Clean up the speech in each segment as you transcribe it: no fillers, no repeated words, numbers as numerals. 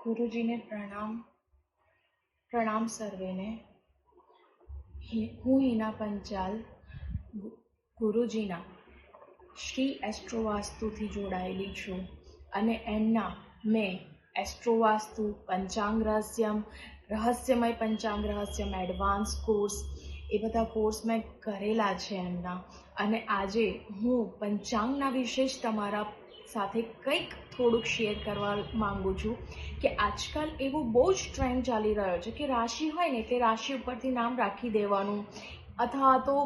ગુરુજીને પ્રણામ સર્વેને। હું હિના પંચાલ ગુરુજીના શ્રી એસ્ટ્રોવાસ્તુથી જોડાયેલી છું અને મેં એસ્ટ્રોવાસ્તુ, પંચાંગ રહસ્યમય પંચાંગ રહસ્યમ, એડવાન્સ કોર્સ, એ બધા કોર્સ મેં કરેલા છે એમના। અને આજે હું પંચાંગના વિશે જ તમારા સાથે કંઈક થોડુંક શેર કરવા માંગુ છું કે આજકાલ એવો બહુ જ ટ્રેન્ડ ચાલી રહ્યો છે કે રાશિ હોય ને તે રાશિ ઉપરથી નામ રાખી દેવાનું, અથવા તો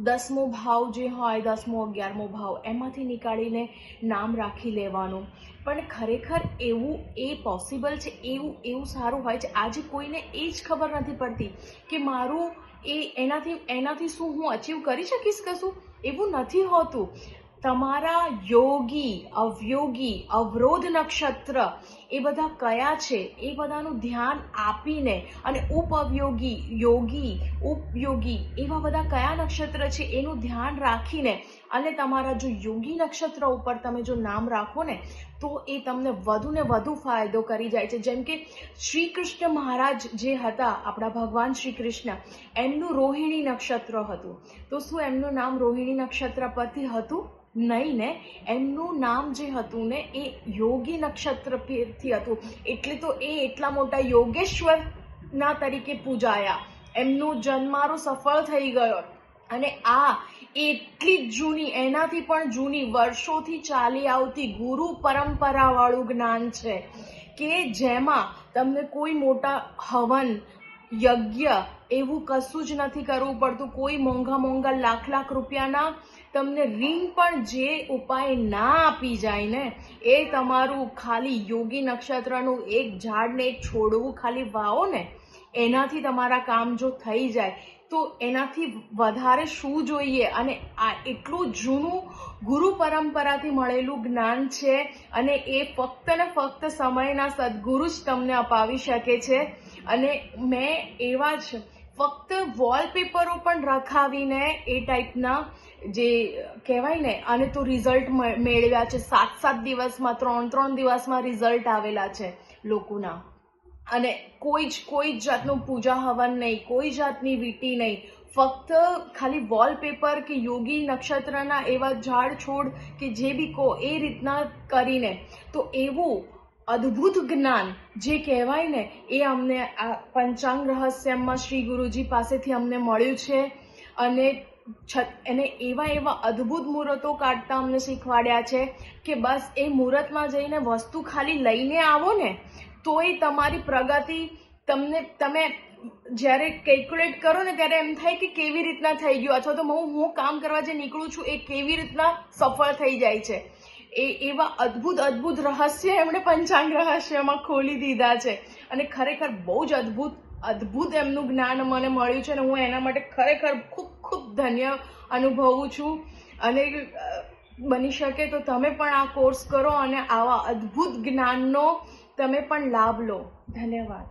10મો ભાવ જે હોય, 10મો 11મો ભાવ એમાંથી નીકાળીને નામ રાખી લેવાનું। પણ ખરેખર એવું પોસિબલ છે? એવું સારું હોય છે? આજે કોઈને એ જ ખબર નથી પડતી કે મારું એનાથી શું હું અચીવ કરી શકીશ કશું? એવું નથી હોતું। તમારા યોગી, અવયોગી, અવરોધ નક્ષત્ર એ બધા કયા છે એ બધાનું ધ્યાન આપીને, અને ઉપઅવયોગી, યોગી, ઉપયોગી એવા બધા કયા નક્ષત્ર છે એનું ધ્યાન રાખીને, અને તમારા જો યોગી નક્ષત્ર ઉપર તમે જો નામ રાખો ને તો એ તમને વધુ ને વધુ ફાયદો કરી જાય છે। જેમ કે શ્રી કૃષ્ણ મહારાજ જે હતા, આપણા ભગવાન શ્રી કૃષ્ણ, એમનું રોહિણી નક્ષત્ર હતું, તો શું એમનું નામ રોહિણી નક્ષત્ર પરથી હતું? નહીં ને। એમનું નામ જે હતું ને એ યોગી નક્ષત્ર પરથી હતું, એટલે તો એ એટલા મોટા યોગેશ્વરના તરીકે પૂજાયા, એમનું જન્મારો સફળ થઈ ગયો। અને આ એટલી જ જૂની, એનાથી પણ જૂની, વર્ષોથી ચાલી આવતી ગુરુ પરંપરાવાળું જ્ઞાન છે કે જેમાં તમને કોઈ મોટા હવન, યજ્ઞ એવું કશું જ નથી કરવું પડતું। કોઈ મોંઘા લાખ રૂપિયાના તમને રિંગ પણ જે ઉપાય ના આપી જાય ને, એ તમારું ખાલી યોગી નક્ષત્રનું એક ઝાડને એક છોડવું ખાલી વાવો ને, એનાથી તમારા કામ જો થઈ જાય તો એનાથી વધારે શું જોઈએ? અને આ એટલું જૂનું ગુરુ પરંપરાથી મળેલું જ્ઞાન છે, અને એ ફક્ત ને ફક્ત સમયના સદગુરુ જ તમને અપાવી શકે છે। અને મેં એવા જ ફક્ત વોલપેપરો પણ રખાવીને એ ટાઈપના જે કહેવાય ને, અને તો રિઝલ્ટ મેળવ્યા છે। 7 દિવસમાં, 3 દિવસમાં રિઝલ્ટ આવેલા છે લોકોના। અને કોઈ જ જાતનું પૂજા હવન નહીં, કોઈ જાતની વીંટી નહીં, ફક્ત ખાલી વોલપેપર કે યોગી નક્ષત્રના એવા ઝાડ છોડ કે જે બી કહો એ રીતના કરીને, તો એવું અદ્ભુત જ્ઞાન જે કહેવાય ને એ અમને આ પંચાંગ રહસ્યમાં શ્રી ગુરુજી પાસેથી અમને મળ્યું છે। અને એવા અદ્ભુત મુહૂર્તો કાઢતા અમને શીખવાડ્યા છે કે બસ એ મુહૂર્તમાં જઈને વસ્તુ ખાલી લઈને આવો ને તોય તમારી પ્રગતિ, તમે જ્યારે કેલ્ક્યુલેટ કરો ને ત્યારે એમ થાય કે કેવી રીતના થઈ ગયું, અથવા તો હું કામ કરવા જે નીકળું છું એ કેવી રીતના સફળ થઈ જાય છે। એવા અદ્ભુત રહસ્ય એમણે પંચાંગ રહસ્યમાં ખોલી દીધા છે, અને ખરેખર બહુ જ અદ્ભુત એમનું જ્ઞાન મને મળ્યું છે, અને હું એના માટે ખરેખર ખૂબ ધન્ય અનુભવું છું। અને બની શકે તો તમે પણ આ કોર્સ કરો અને આવા અદ્ભુત જ્ઞાનનો તમે પણ લાભ લો। ધન્યવાદ।